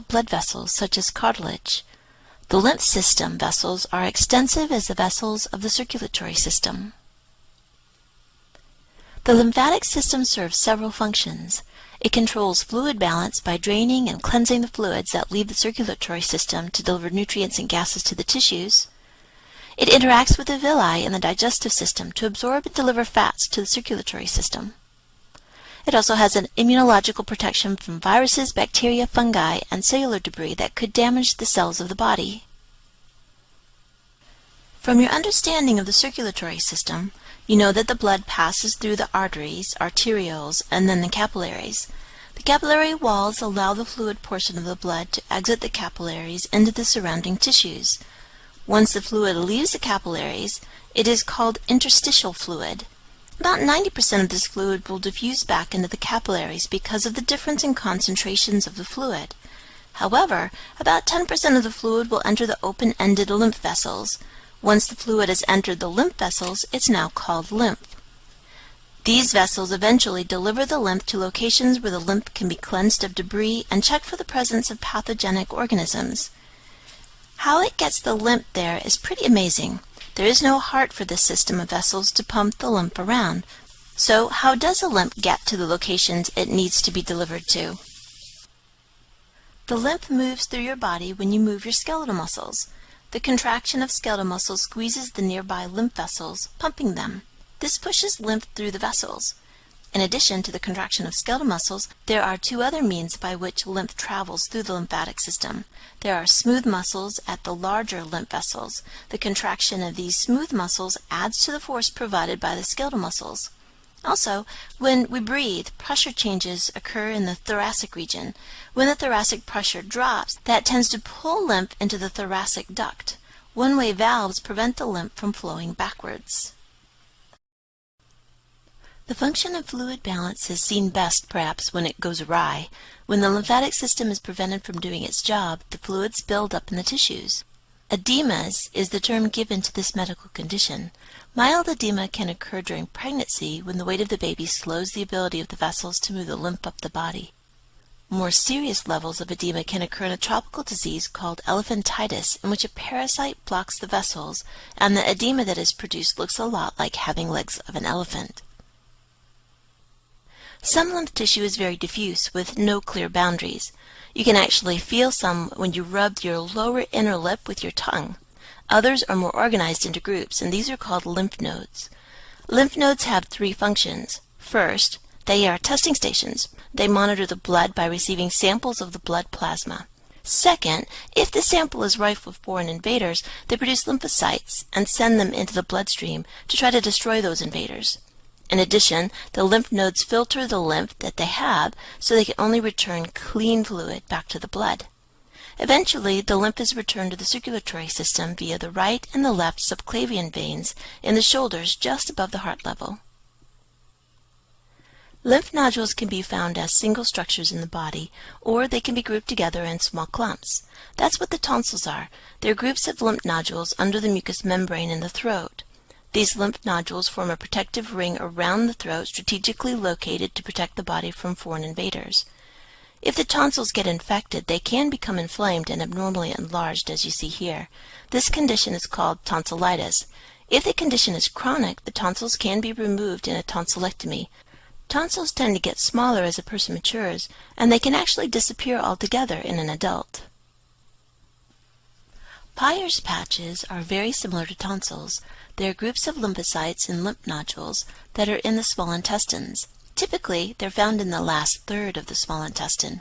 blood vessels such as cartilage. The lymph system vessels are extensive as the vessels of the circulatory system. The lymphatic system serves several functions. It controls fluid balance by draining and cleansing the fluids that leave the circulatory system to deliver nutrients and gases to the tissues. It interacts with the villi in the digestive system to absorb and deliver fats to the circulatory system. It also has an immunological protection from viruses, bacteria, fungi, and cellular debris that could damage the cells of the body. From your understanding of the circulatory system, you know that the blood passes through the arteries, arterioles, and then the capillaries. The capillary walls allow the fluid portion of the blood to exit the capillaries into the surrounding tissues. Once the fluid leaves the capillaries, it is called interstitial fluid. About 90% of this fluid will diffuse back into the capillaries because of the difference in concentrations of the fluid. However, about 10% of the fluid will enter the open-ended lymph vessels. Once the fluid has entered the lymph vessels, it's now called lymph. These vessels eventually deliver the lymph to locations where the lymph can be cleansed of debris and checked for the presence of pathogenic organisms. How it gets the lymph there is pretty amazing. There is no heart for this system of vessels to pump the lymph around. So how does the lymph get to the locations it needs to be delivered to? The lymph moves through your body when you move your skeletal muscles. The contraction of skeletal muscles squeezes the nearby lymph vessels, pumping them. This pushes lymph through the vessels. In addition to the contraction of skeletal muscles, there are two other means by which lymph travels through the lymphatic system. There are smooth muscles at the larger lymph vessels. The contraction of these smooth muscles adds to the force provided by the skeletal muscles. Also, when we breathe, pressure changes occur in the thoracic region. When the thoracic pressure drops, that tends to pull lymph into the thoracic duct. One-way valves prevent the lymph from flowing backwards. The function of fluid balance is seen best, perhaps, when it goes awry. When the lymphatic system is prevented from doing its job, the fluids build up in the tissues. Edemas is the term given to this medical condition. Mild edema can occur during pregnancy when the weight of the baby slows the ability of the vessels to move the lymph up the body. More serious levels of edema can occur in a tropical disease called elephantitis, in which a parasite blocks the vessels, and the edema that is produced looks a lot like having legs of an elephant. Some lymph tissue is very diffuse, with no clear boundaries. You can actually feel some when you rub your lower inner lip with your tongue. Others are more organized into groups, and these are called lymph nodes. Lymph nodes have three functions. First, they are testing stations. They monitor the blood by receiving samples of the blood plasma. Second, if the sample is rife with foreign invaders, they produce lymphocytes and send them into the bloodstream to try to destroy those invaders. In addition, the lymph nodes filter the lymph that they have so they can only return clean fluid back to the blood. Eventually, the lymph is returned to the circulatory system via the right and the left subclavian veins in the shoulders just above the heart level. Lymph nodules can be found as single structures in the body, or they can be grouped together in small clumps. That's what the tonsils are. They're groups of lymph nodules under the mucous membrane in the throat. These lymph nodules form a protective ring around the throat strategically located to protect the body from foreign invaders. If the tonsils get infected, they can become inflamed and abnormally enlarged, as you see here. This condition is called tonsillitis. If the condition is chronic, the tonsils can be removed in a tonsillectomy. Tonsils tend to get smaller as a person matures, and they can actually disappear altogether in an adult. Peyer's patches are very similar to tonsils. They are groups of lymphocytes and lymph nodules that are in the small intestines. Typically, they're found in the last third of the small intestine.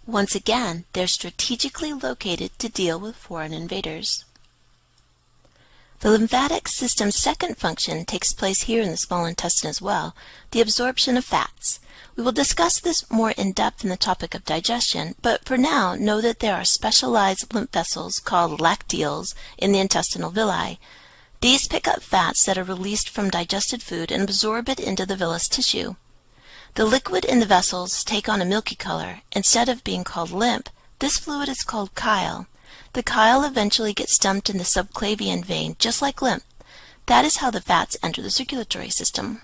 Once again, they're strategically located to deal with foreign invaders. The lymphatic system's second function takes place here in the small intestine as well, the absorption of fats. We will discuss this more in depth in the topic of digestion, but for now, know that there are specialized lymph vessels called lacteals in the intestinal villi. These pick up fats that are released from digested food and absorb it into the villus tissue. The liquid in the vessels take on a milky color. Instead of being called lymph, this fluid is called chyle. The chyle eventually gets dumped in the subclavian vein, just like lymph. That is how the fats enter the circulatory system.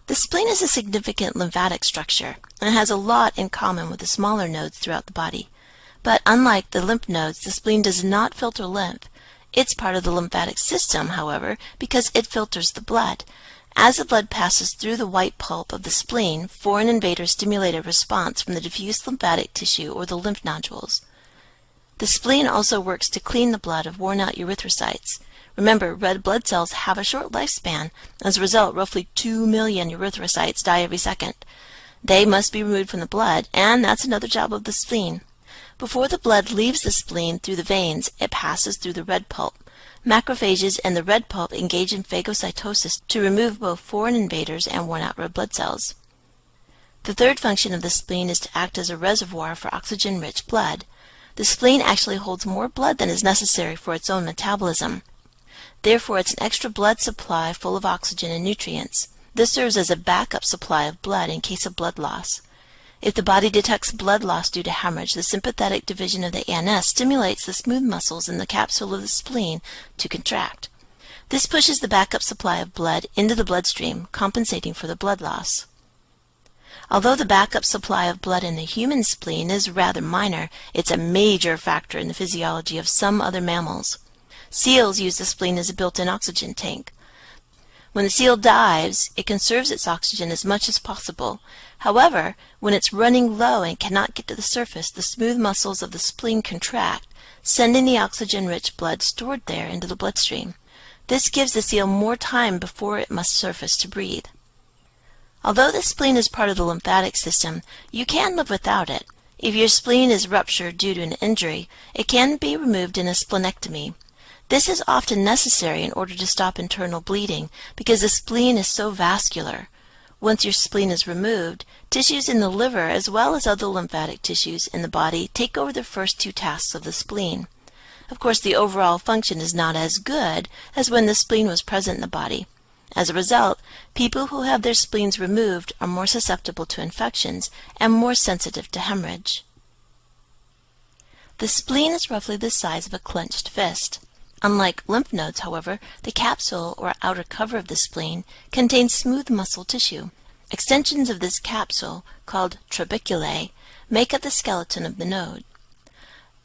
The spleen is a significant lymphatic structure and has a lot in common with the smaller nodes throughout the body. But unlike the lymph nodes, the spleen does not filter lymph. It's part of the lymphatic system, however, because it filters the blood. As the blood passes through the white pulp of the spleen, foreign invaders stimulate a response from the diffuse lymphatic tissue or the lymph nodules. The spleen also works to clean the blood of worn-out erythrocytes. Remember, red blood cells have a short lifespan. As a result, roughly 2 million erythrocytes die every second. They must be removed from the blood, and that's another job of the spleen. Before the blood leaves the spleen through the veins, it passes through the red pulp. Macrophages in the red pulp engage in phagocytosis to remove both foreign invaders and worn-out red blood cells. The third function of the spleen is to act as a reservoir for oxygen-rich blood. The spleen actually holds more blood than is necessary for its own metabolism. Therefore, it's an extra blood supply full of oxygen and nutrients. This serves as a backup supply of blood in case of blood loss. If the body detects blood loss due to hemorrhage, the sympathetic division of the ANS stimulates the smooth muscles in the capsule of the spleen to contract. This pushes the backup supply of blood into the bloodstream, compensating for the blood loss. Although the backup supply of blood in the human spleen is rather minor, it's a major factor in the physiology of some other mammals. Seals use the spleen as a built-in oxygen tank. When the seal dives, it conserves its oxygen as much as possible. However, when it's running low and cannot get to the surface, the smooth muscles of the spleen contract, sending the oxygen-rich blood stored there into the bloodstream. This gives the seal more time before it must surface to breathe. Although the spleen is part of the lymphatic system, you can live without it. If your spleen is ruptured due to an injury, it can be removed in a splenectomy. This is often necessary in order to stop internal bleeding because the spleen is so vascular. Once your spleen is removed, tissues in the liver as well as other lymphatic tissues in the body take over the first two tasks of the spleen. Of course, the overall function is not as good as when the spleen was present in the body. As a result, people who have their spleens removed are more susceptible to infections and more sensitive to hemorrhage. The spleen is roughly the size of a clenched fist. Unlike lymph nodes, however, the capsule or outer cover of the spleen contains smooth muscle tissue. Extensions of this capsule, called trabeculae, make up the skeleton of the node.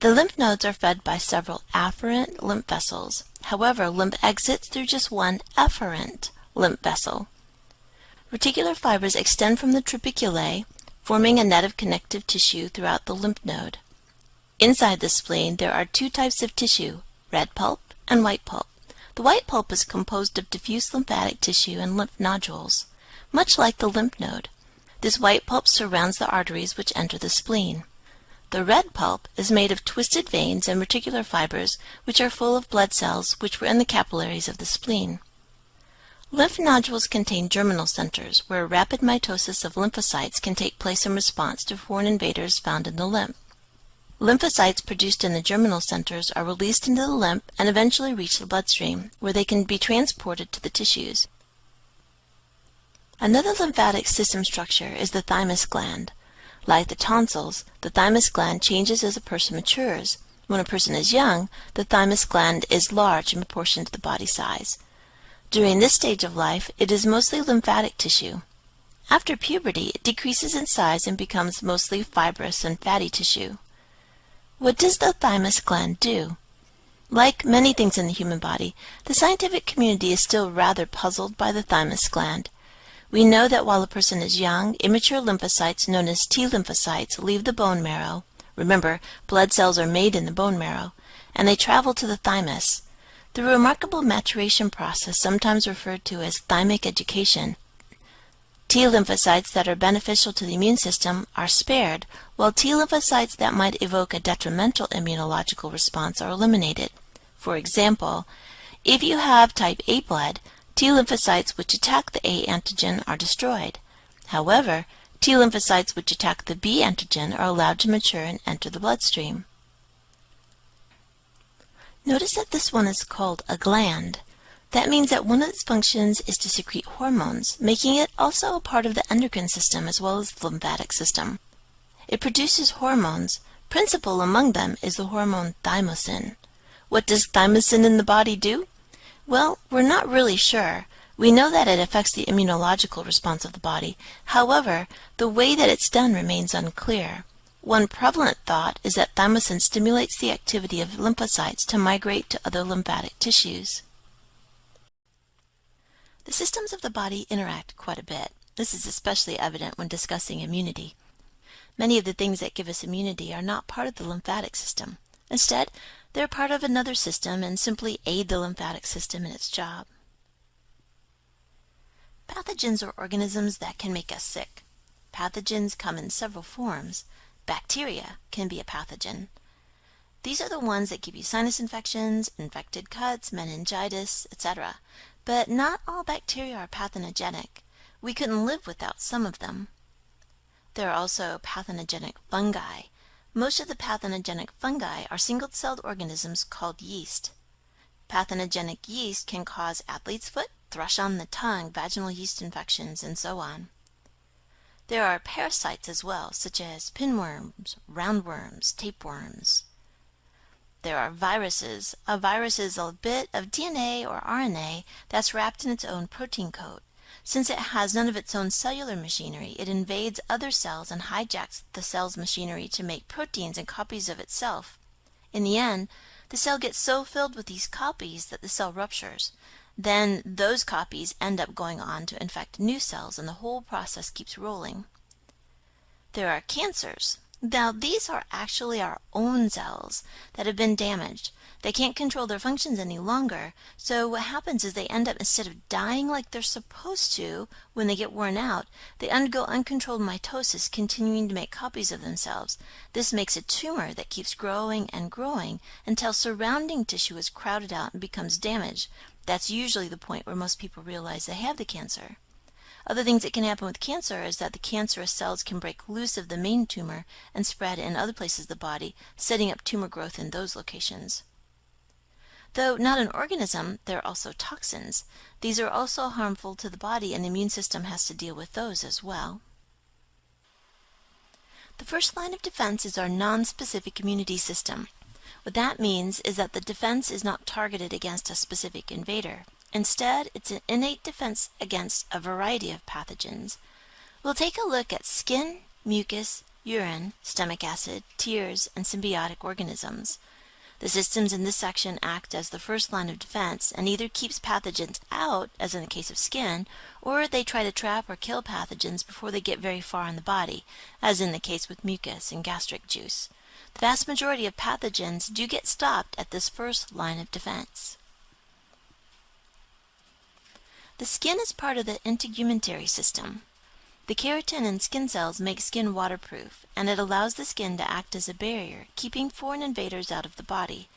The lymph nodes are fed by several afferent lymph vessels. However, lymph exits through just one efferent lymph vessel. Reticular fibers extend from the trabeculae, forming a net of connective tissue throughout the lymph node. Inside the spleen, there are two types of tissue, red pulp and white pulp. The white pulp is composed of diffuse lymphatic tissue and lymph nodules, much like the lymph node. This white pulp surrounds the arteries which enter the spleen. The red pulp is made of twisted veins and reticular fibers which are full of blood cells which were in the capillaries of the spleen. Lymph nodules contain germinal centers where rapid mitosis of lymphocytes can take place in response to foreign invaders found in the lymph. Lymphocytes produced in the germinal centers are released into the lymph and eventually reach the bloodstream, where they can be transported to the tissues. Another lymphatic system structure is the thymus gland. Like the tonsils, the thymus gland changes as a person matures. When a person is young, the thymus gland is large in proportion to the body size. During this stage of life, it is mostly lymphatic tissue. After puberty, it decreases in size and becomes mostly fibrous and fatty tissue. What does the thymus gland do? Like many things in the human body, the scientific community is still rather puzzled by the thymus gland. We know that while a person is young, immature lymphocytes known as T lymphocytes leave the bone marrow. Remember, blood cells are made in the bone marrow, and they travel to the thymus. Through a remarkable maturation process, sometimes referred to as thymic education, T lymphocytes that are beneficial to the immune system are spared, while T lymphocytes that might evoke a detrimental immunological response are eliminated. For example, if you have type A blood, T lymphocytes which attack the A antigen are destroyed. However, T lymphocytes which attack the B antigen are allowed to mature and enter the bloodstream. Notice that this one is called a gland. That means that one of its functions is to secrete hormones, making it also a part of the endocrine system as well as the lymphatic system. It produces hormones. Principal among them is the hormone thymosin. What does thymosin in the body do? Well, we're not really sure. We know that it affects the immunological response of the body. However, the way that it's done remains unclear. One prevalent thought is that thymosin stimulates the activity of lymphocytes to migrate to other lymphatic tissues. The systems of the body interact quite a bit. This is especially evident when discussing immunity. Many of the things that give us immunity are not part of the lymphatic system. Instead, they're part of another system and simply aid the lymphatic system in its job. Pathogens are organisms that can make us sick. Pathogens come in several forms. Bacteria can be a pathogen. These are the ones that give you sinus infections, infected cuts, meningitis, etc. But not all bacteria are pathogenic. We couldn't live without some of them. There are also pathogenic fungi. Most of the pathogenic fungi are single-celled organisms called yeast. Pathogenic yeast can cause athlete's foot, thrush on the tongue, vaginal yeast infections, and so on. There are parasites as well, such as pinworms, roundworms, tapeworms. There are viruses. A virus is a bit of DNA or RNA that's wrapped in its own protein coat. Since it has none of its own cellular machinery, it invades other cells and hijacks the cell's machinery to make proteins and copies of itself. In the end, the cell gets so filled with these copies that the cell ruptures. Then those copies end up going on to infect new cells, and the whole process keeps rolling. There are cancers. Now, these are actually our own cells that have been damaged. They can't control their functions any longer, so what happens is they end up, instead of dying like they're supposed to when they get worn out, they undergo uncontrolled mitosis, continuing to make copies of themselves. This makes a tumor that keeps growing and growing until surrounding tissue is crowded out and becomes damaged. That's usually the point where most people realize they have the cancer. Other things that can happen with cancer is that the cancerous cells can break loose of the main tumor and spread in other places of the body, setting up tumor growth in those locations. Though not an organism, there are also toxins. These are also harmful to the body, and the immune system has to deal with those as well. The first line of defense is our non-specific immunity system. What that means is that the defense is not targeted against a specific invader. Instead, it's an innate defense against a variety of pathogens. We'll take a look at skin, mucus, urine, stomach acid, tears, and symbiotic organisms. The systems in this section act as the first line of defense and either keeps pathogens out, as in the case of skin, or they try to trap or kill pathogens before they get very far in the body, as in the case with mucus and gastric juice. The vast majority of pathogens do get stopped at this first line of defense. The skin is part of the integumentary system. The keratin in skin cells make skin waterproof, and it allows the skin to act as a barrier, keeping foreign invaders out of the body.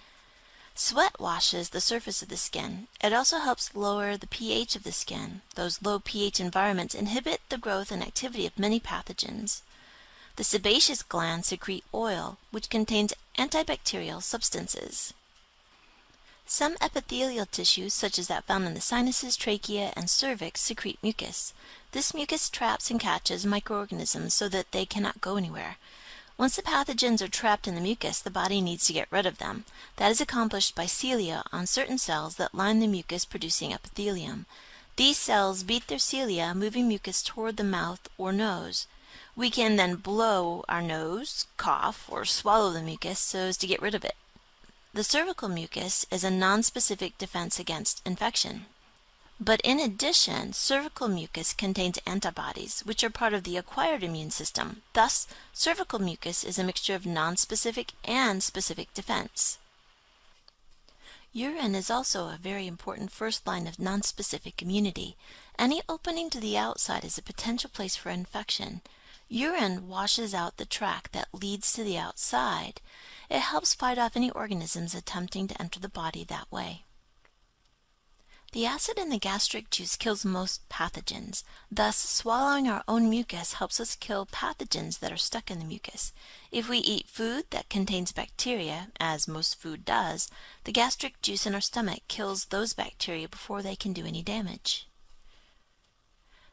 Sweat washes the surface of the skin. It also helps lower the pH of the skin. Those low pH environments inhibit the growth and activity of many pathogens. The sebaceous glands secrete oil, which contains antibacterial substances. Some epithelial tissues, such as that found in the sinuses, trachea, and cervix, secrete mucus. This mucus traps and catches microorganisms so that they cannot go anywhere. Once the pathogens are trapped in the mucus, the body needs to get rid of them. That is accomplished by cilia on certain cells that line the mucus-producing epithelium. These cells beat their cilia, moving mucus toward the mouth or nose. We can then blow our nose, cough, or swallow the mucus so as to get rid of it. The cervical mucus is a nonspecific defense against infection. But in addition, cervical mucus contains antibodies, which are part of the acquired immune system. Thus, cervical mucus is a mixture of nonspecific and specific defense. Urine is also a very important first line of nonspecific immunity. Any opening to the outside is a potential place for infection. Urine washes out the tract that leads to the outside. It helps fight off any organisms attempting to enter the body that way. The acid in the gastric juice kills most pathogens. Thus, swallowing our own mucus helps us kill pathogens that are stuck in the mucus. If we eat food that contains bacteria, as most food does, the gastric juice in our stomach kills those bacteria before they can do any damage.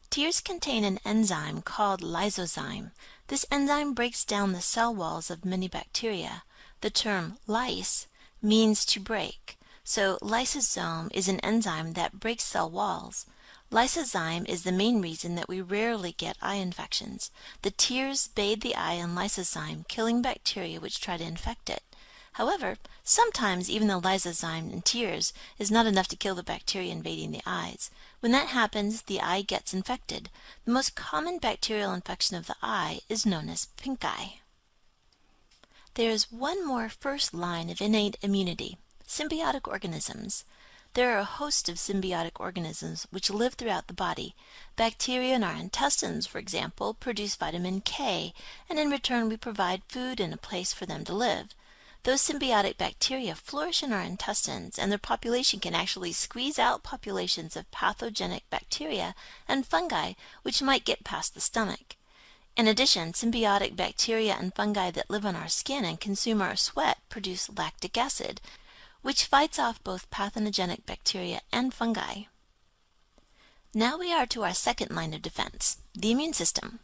Tears contain an enzyme called lysozyme. This enzyme breaks down the cell walls of many bacteria. The term lyse means to break, so lysosome is an enzyme that breaks cell walls. Lysozyme is the main reason that we rarely get eye infections. The tears bathe the eye in lysozyme, killing bacteria which try to infect it. However, sometimes even the lysozyme in tears is not enough to kill the bacteria invading the eyes. When that happens, the eye gets infected. The most common bacterial infection of the eye is known as pink eye. There is one more first line of innate immunity: symbiotic organisms. There are a host of symbiotic organisms which live throughout the body. Bacteria in our intestines, for example, produce vitamin K, and in return we provide food and a place for them to live. Those symbiotic bacteria flourish in our intestines, and their population can actually squeeze out populations of pathogenic bacteria and fungi which might get past the stomach. In addition, symbiotic bacteria and fungi that live on our skin and consume our sweat produce lactic acid, which fights off both pathogenic bacteria and fungi. Now we are to our second line of defense, the immune system.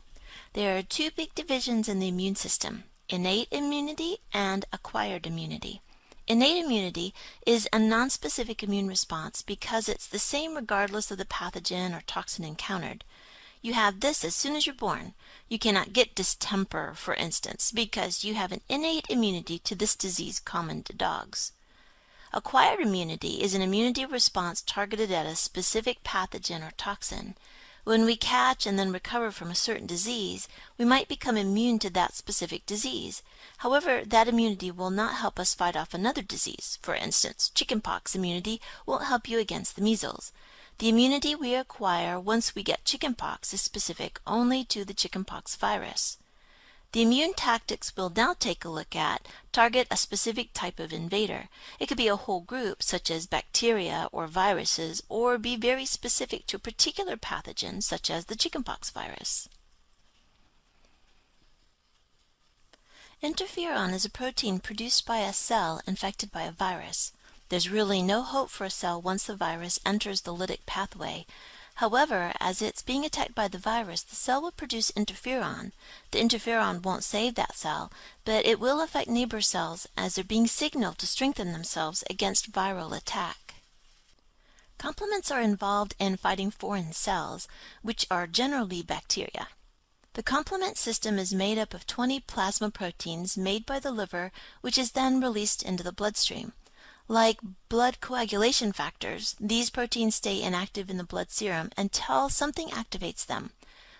There are two big divisions in the immune system: innate immunity and acquired immunity. Innate immunity is a nonspecific immune response because it's the same regardless of the pathogen or toxin encountered. You have this as soon as you're born. You cannot get distemper, for instance, because you have an innate immunity to this disease common to dogs. Acquired immunity is an immunity response targeted at a specific pathogen or toxin. When we catch and then recover from a certain disease, we might become immune to that specific disease. However, that immunity will not help us fight off another disease. For instance, chickenpox immunity won't help you against the measles. The immunity we acquire once we get chickenpox is specific only to the chickenpox virus. The immune tactics we'll now take a look at target a specific type of invader. It could be a whole group, such as bacteria or viruses, or be very specific to a particular pathogen, such as the chickenpox virus. Interferon is a protein produced by a cell infected by a virus. There's really no hope for a cell once the virus enters the lytic pathway. However, as it's being attacked by the virus, the cell will produce interferon. The interferon won't save that cell, but it will affect neighbor cells as they're being signaled to strengthen themselves against viral attack. Complements are involved in fighting foreign cells, which are generally bacteria. The complement system is made up of 20 plasma proteins made by the liver, which is then released into the bloodstream. Like blood coagulation factors, these proteins stay inactive in the blood serum until something activates them.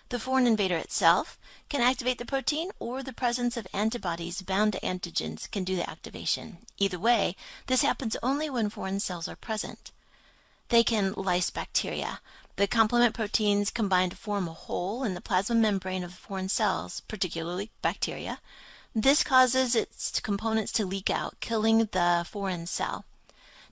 The foreign invader itself can activate the protein, or the presence of antibodies bound to antigens can do the activation. Either way, this happens only when foreign cells are present. They can lyse bacteria. The complement proteins combine to form a hole in the plasma membrane of foreign cells, particularly bacteria. This causes its components to leak out, killing the foreign cell.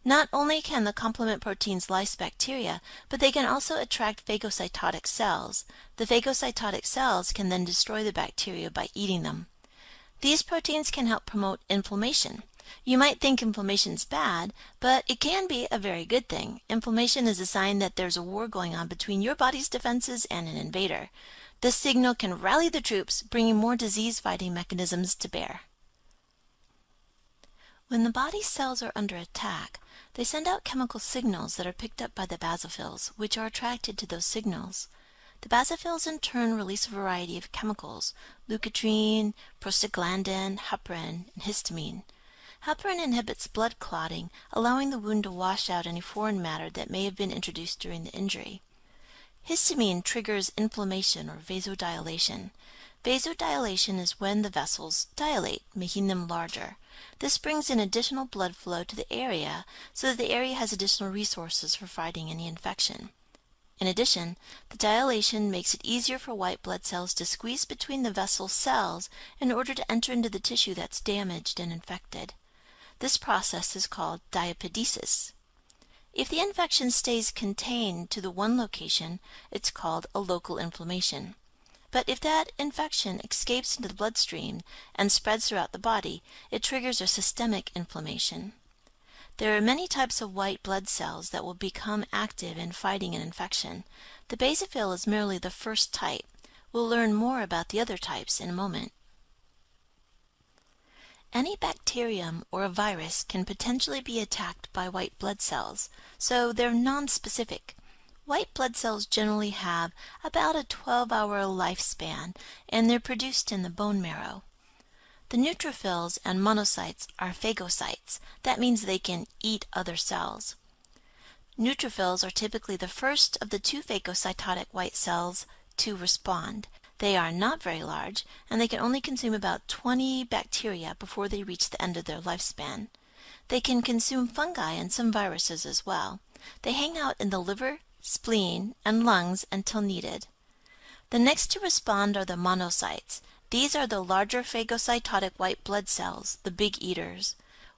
Not only can the complement proteins lyse bacteria, but they can also attract phagocytotic cells. The phagocytotic cells can then destroy the bacteria by eating them. These proteins can help promote inflammation. You might think inflammation's bad, but it can be a very good thing. Inflammation is a sign that there's a war going on between your body's defenses and an invader. This signal can rally the troops, bringing more disease-fighting mechanisms to bear. When the body's cells are under attack, they send out chemical signals that are picked up by the basophils, which are attracted to those signals. The basophils in turn release a variety of chemicals: leukotriene, prostaglandin, heparin, and histamine. Heparin inhibits blood clotting, allowing the wound to wash out any foreign matter that may have been introduced during the injury. Histamine triggers inflammation or vasodilation. Vasodilation is when the vessels dilate, making them larger. This brings in additional blood flow to the area so that the area has additional resources for fighting any infection. In addition, the dilation makes it easier for white blood cells to squeeze between the vessel cells in order to enter into the tissue that's damaged and infected. This process is called diapedesis. If the infection stays contained to the one location, it's called a local inflammation. But if that infection escapes into the bloodstream and spreads throughout the body, it triggers a systemic inflammation. There are many types of white blood cells that will become active in fighting an infection. The basophil is merely the first type. We'll learn more about the other types in a moment. Any bacterium or a virus can potentially be attacked by white blood cells, so they're nonspecific. White blood cells generally have about a 12-hour lifespan, and they're produced in the bone marrow. The neutrophils and monocytes are phagocytes. That means they can eat other cells. Neutrophils are typically the first of the two phagocytotic white cells to respond. They are not very large, and they can only consume about 20 bacteria before they reach the end of their lifespan. They can consume fungi and some viruses as well. They hang out in the liver, spleen, and lungs until needed. The next to respond are the monocytes. These are the larger phagocytotic white blood cells, the big eaters.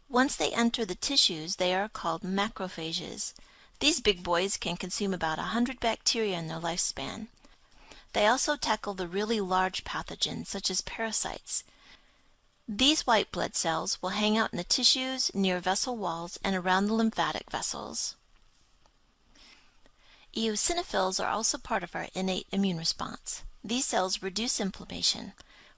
Once they enter the tissues, they are called macrophages. These big boys can consume about 100 bacteria in their lifespan. They also tackle the really large pathogens, such as parasites. These white blood cells will hang out in the tissues, near vessel walls, and around the lymphatic vessels. Eosinophils are also part of our innate immune response. These cells reduce inflammation.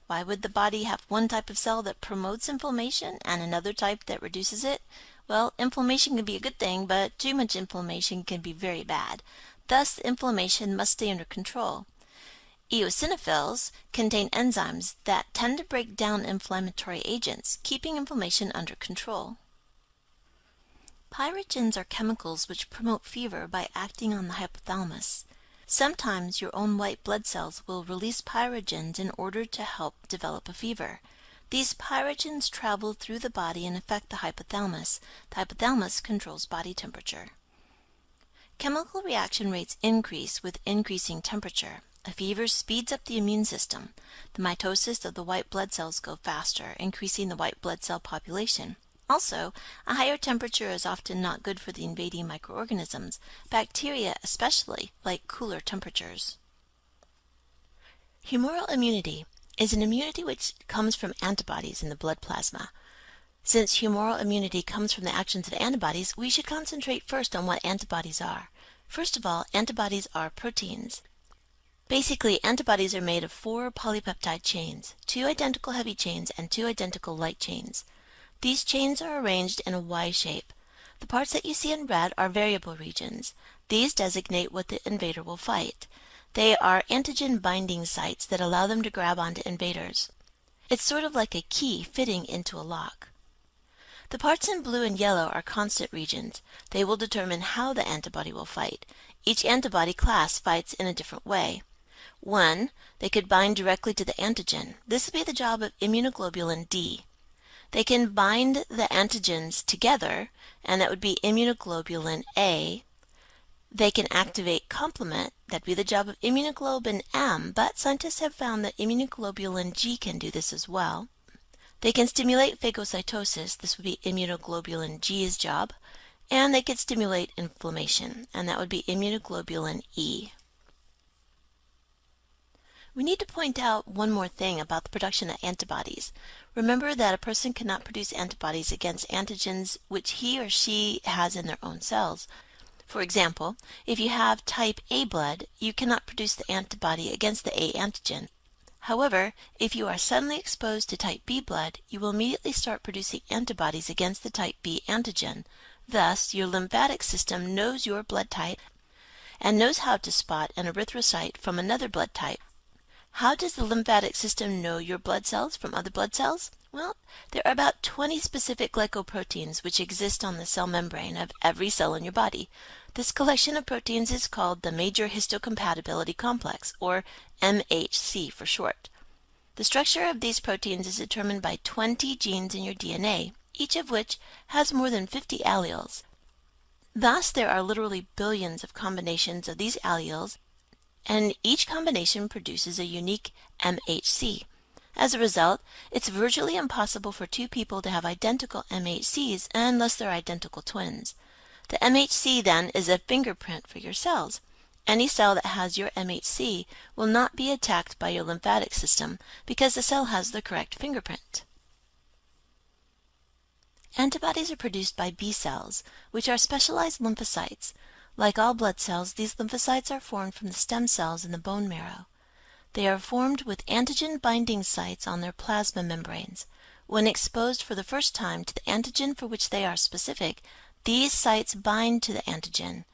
Why would the body have one type of cell that promotes inflammation and another type that reduces it? Well, inflammation can be a good thing, but too much inflammation can be very bad. Thus, inflammation must stay under control. Eosinophils contain enzymes that tend to break down inflammatory agents, keeping inflammation under control. Pyrogens are chemicals which promote fever by acting on the hypothalamus. Sometimes your own white blood cells will release pyrogens in order to help develop a fever. These pyrogens travel through the body and affect the hypothalamus. The hypothalamus controls body temperature. Chemical reaction rates increase with increasing temperature. A fever speeds up the immune system. The mitosis of the white blood cells go faster, increasing the white blood cell population. Also, a higher temperature is often not good for the invading microorganisms. Bacteria especially like cooler temperatures. Humoral immunity is an immunity which comes from antibodies in the blood plasma. Since humoral immunity comes from the actions of antibodies, we should concentrate first on what antibodies are. First of all, antibodies are proteins. Basically, antibodies are made of 4 polypeptide chains, 2 identical heavy chains and 2 identical light chains. These chains are arranged in a Y shape. The parts that you see in red are variable regions. These designate what the invader will fight. They are antigen binding sites that allow them to grab onto invaders. It's sort of like a key fitting into a lock. The parts in blue and yellow are constant regions. They will determine how the antibody will fight. Each antibody class fights in a different way. 1. They could bind directly to the antigen. This would be the job of immunoglobulin D. They can bind the antigens together, and that would be immunoglobulin A. They can activate complement. That would be the job of immunoglobulin M, but scientists have found that immunoglobulin G can do this as well. They can stimulate phagocytosis. This would be immunoglobulin G's job. And they could stimulate inflammation, and that would be immunoglobulin E. We need to point out one more thing about the production of antibodies. Remember that a person cannot produce antibodies against antigens which he or she has in their own cells. For example, if you have type A blood, you cannot produce the antibody against the A antigen. However, if you are suddenly exposed to type B blood, you will immediately start producing antibodies against the type B antigen. Thus, your lymphatic system knows your blood type and knows how to spot an erythrocyte from another blood type. How does the lymphatic system know your blood cells from other blood cells? Well, there are about 20 specific glycoproteins which exist on the cell membrane of every cell in your body. This collection of proteins is called the Major Histocompatibility Complex, or MHC for short. The structure of these proteins is determined by 20 genes in your DNA, each of which has more than 50 alleles. Thus, there are literally billions of combinations of these alleles, and each combination produces a unique MHC. As a result, it's virtually impossible for two people to have identical MHCs unless they're identical twins. The MHC then is a fingerprint for your cells. Any cell that has your MHC will not be attacked by your lymphatic system because the cell has the correct fingerprint. Antibodies are produced by B cells, which are specialized lymphocytes. Like all blood cells, these lymphocytes are formed from the stem cells in the bone marrow. They are formed with antigen binding sites on their plasma membranes. When exposed for the first time to the antigen for which they are specific, these sites bind to the antigen.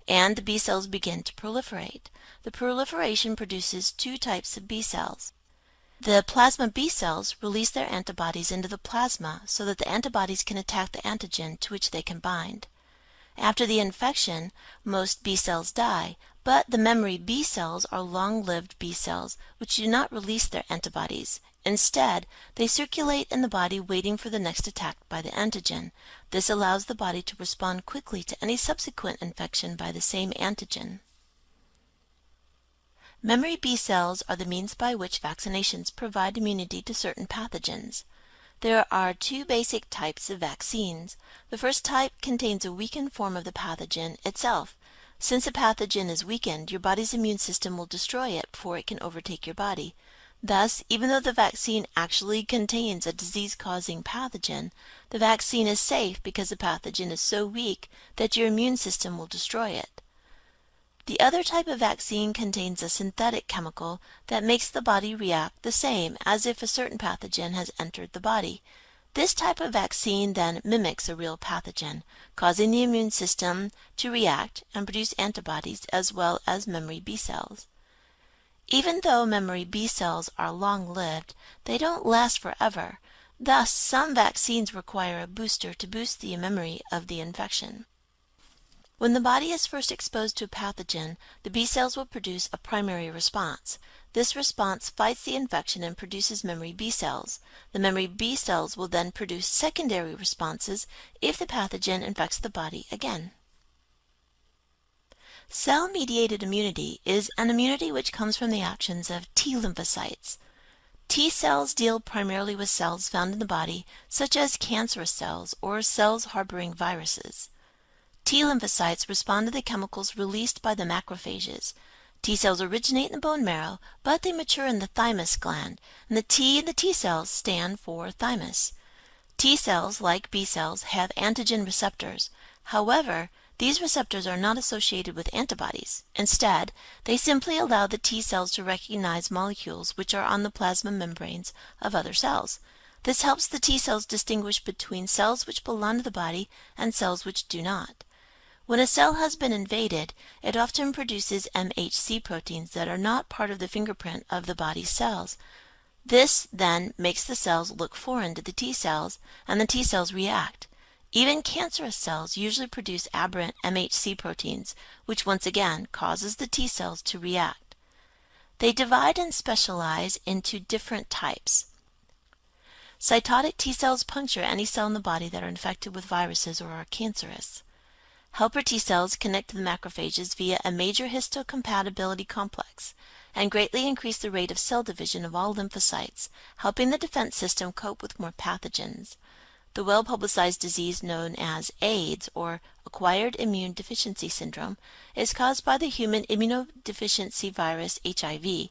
and the B cells begin to proliferate. The proliferation produces two types of B cells. The plasma B cells release their antibodies into the plasma so that the antibodies can attack the antigen to which they can bind. After the infection, most B cells die, but the memory B cells are long-lived B cells which do not release their antibodies. Instead, they circulate in the body waiting for the next attack by the antigen. This allows the body to respond quickly to any subsequent infection by the same antigen. Memory B cells are the means by which vaccinations provide immunity to certain pathogens. There are two basic types of vaccines. The first type contains a weakened form of the pathogen itself. Since a pathogen is weakened, your body's immune system will destroy it before it can overtake your body. Thus, even though the vaccine actually contains a disease-causing pathogen, the vaccine is safe because the pathogen is so weak that your immune system will destroy it. The other type of vaccine contains a synthetic chemical that makes the body react the same as if a certain pathogen has entered the body. This type of vaccine then mimics a real pathogen, causing the immune system to react and produce antibodies as well as memory B cells. Even though memory B cells are long-lived, they don't last forever. Thus, some vaccines require a booster to boost the memory of the infection. When the body is first exposed to a pathogen, the B cells will produce a primary response. This response fights the infection and produces memory B cells. The memory B cells will then produce secondary responses if the pathogen infects the body again. Cell-mediated immunity is an immunity which comes from the actions of T lymphocytes. T cells deal primarily with cells found in the body, such as cancerous cells or cells harboring viruses. T lymphocytes respond to the chemicals released by the macrophages. T cells originate in the bone marrow, but they mature in the thymus gland, and the T in the T cells stand for thymus. T cells, like B cells, have antigen receptors. However, these receptors are not associated with antibodies. Instead, they simply allow the T cells to recognize molecules which are on the plasma membranes of other cells. This helps the T cells distinguish between cells which belong to the body and cells which do not. When a cell has been invaded, it often produces MHC proteins that are not part of the fingerprint of the body's cells. This then makes the cells look foreign to the T cells, and the T cells react. Even cancerous cells usually produce aberrant MHC proteins, which once again causes the T cells to react. They divide and specialize into different types. Cytotic T cells puncture any cell in the body that are infected with viruses or are cancerous. Helper T cells connect to the macrophages via a major histocompatibility complex and greatly increase the rate of cell division of all lymphocytes, helping the defense system cope with more pathogens. The well-publicized disease known as AIDS, or acquired immune deficiency syndrome, is caused by the human immunodeficiency virus HIV.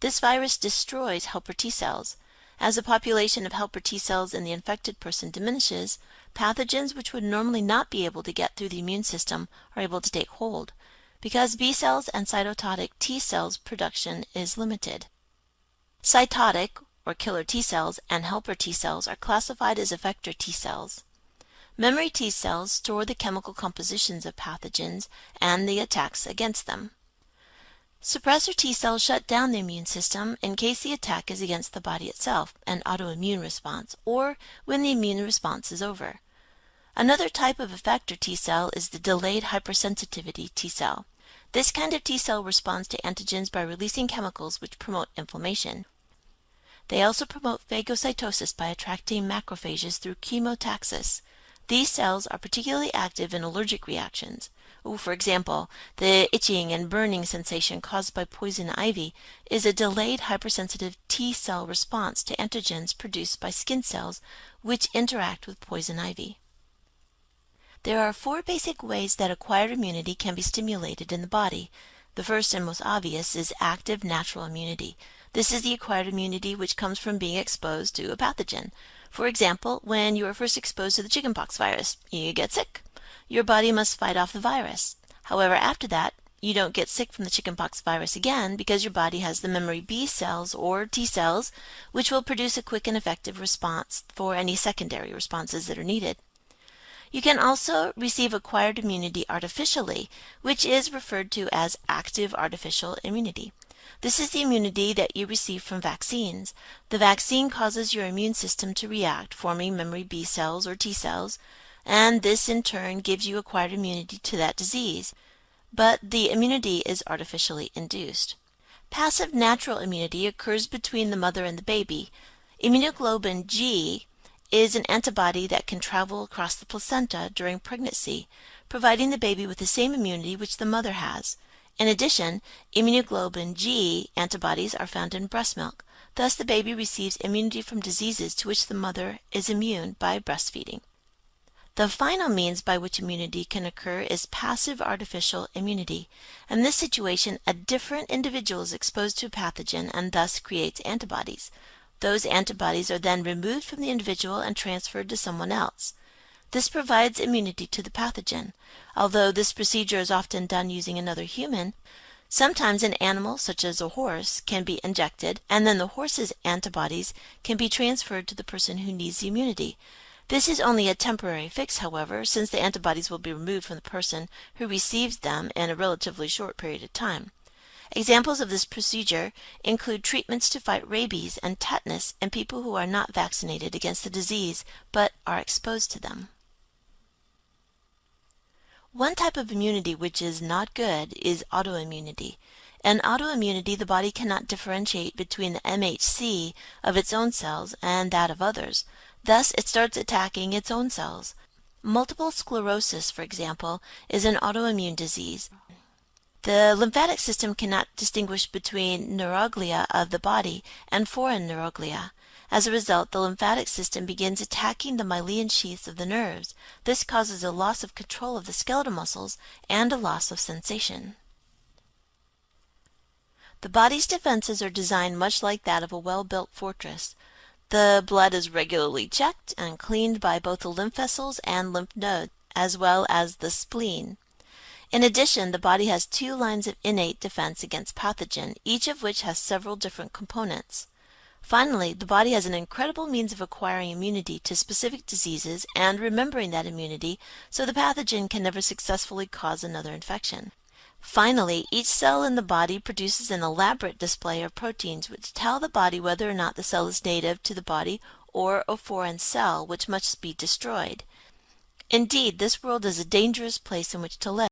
This virus destroys helper T cells. As the population of helper T cells in the infected person diminishes, pathogens which would normally not be able to get through the immune system are able to take hold, because B cells and cytototic T cells production is limited. Cytotic, or killer T cells, and helper T cells are classified as effector T cells. Memory T cells store the chemical compositions of pathogens and the attacks against them. Suppressor T cells shut down the immune system in case the attack is against the body itself, an autoimmune response, or when the immune response is over. Another type of effector T cell is the delayed hypersensitivity T cell. This kind of T cell responds to antigens by releasing chemicals which promote inflammation. They also promote phagocytosis by attracting macrophages through chemotaxis. These cells are particularly active in allergic reactions. For example, the itching and burning sensation caused by poison ivy is a delayed hypersensitive T cell response to antigens produced by skin cells which interact with poison ivy. There are 4 basic ways that acquired immunity can be stimulated in the body. The first and most obvious is active natural immunity. This is the acquired immunity which comes from being exposed to a pathogen. For example, when you are first exposed to the chickenpox virus, you get sick. Your body must fight off the virus. However, after that, you don't get sick from the chickenpox virus again because your body has the memory B cells or T cells, which will produce a quick and effective response for any secondary responses that are needed. You can also receive acquired immunity artificially, which is referred to as active artificial immunity. This is the immunity that you receive from vaccines. The vaccine causes your immune system to react, forming memory B cells or T cells, and this in turn gives you acquired immunity to that disease. But the immunity is artificially induced. Passive natural immunity occurs between the mother and the baby. Immunoglobulin G is an antibody that can travel across the placenta during pregnancy, providing the baby with the same immunity which the mother has. In addition, immunoglobulin G antibodies are found in breast milk. Thus, the baby receives immunity from diseases to which the mother is immune by breastfeeding. The final means by which immunity can occur is passive artificial immunity. In this situation, a different individual is exposed to a pathogen and thus creates antibodies. Those antibodies are then removed from the individual and transferred to someone else. This provides immunity to the pathogen. Although this procedure is often done using another human, sometimes an animal, such as a horse, can be injected, and then the horse's antibodies can be transferred to the person who needs the immunity. This is only a temporary fix, however, since the antibodies will be removed from the person who receives them in a relatively short period of time. Examples of this procedure include treatments to fight rabies and tetanus in people who are not vaccinated against the disease but are exposed to them. One type of immunity which is not good is autoimmunity. In autoimmunity, the body cannot differentiate between the MHC of its own cells and that of others. Thus, it starts attacking its own cells. Multiple sclerosis, for example, is an autoimmune disease. The lymphatic system cannot distinguish between neuroglia of the body and foreign neuroglia. As a result, the lymphatic system begins attacking the myelin sheaths of the nerves. This causes a loss of control of the skeletal muscles and a loss of sensation. The body's defenses are designed much like that of a well-built fortress. The blood is regularly checked and cleaned by both the lymph vessels and lymph nodes, as well as the spleen. In addition, the body has two lines of innate defense against pathogen, each of which has several different components. Finally, the body has an incredible means of acquiring immunity to specific diseases and remembering that immunity so the pathogen can never successfully cause another infection. Finally, each cell in the body produces an elaborate display of proteins which tell the body whether or not the cell is native to the body or a foreign cell which must be destroyed. Indeed, this world is a dangerous place in which to live.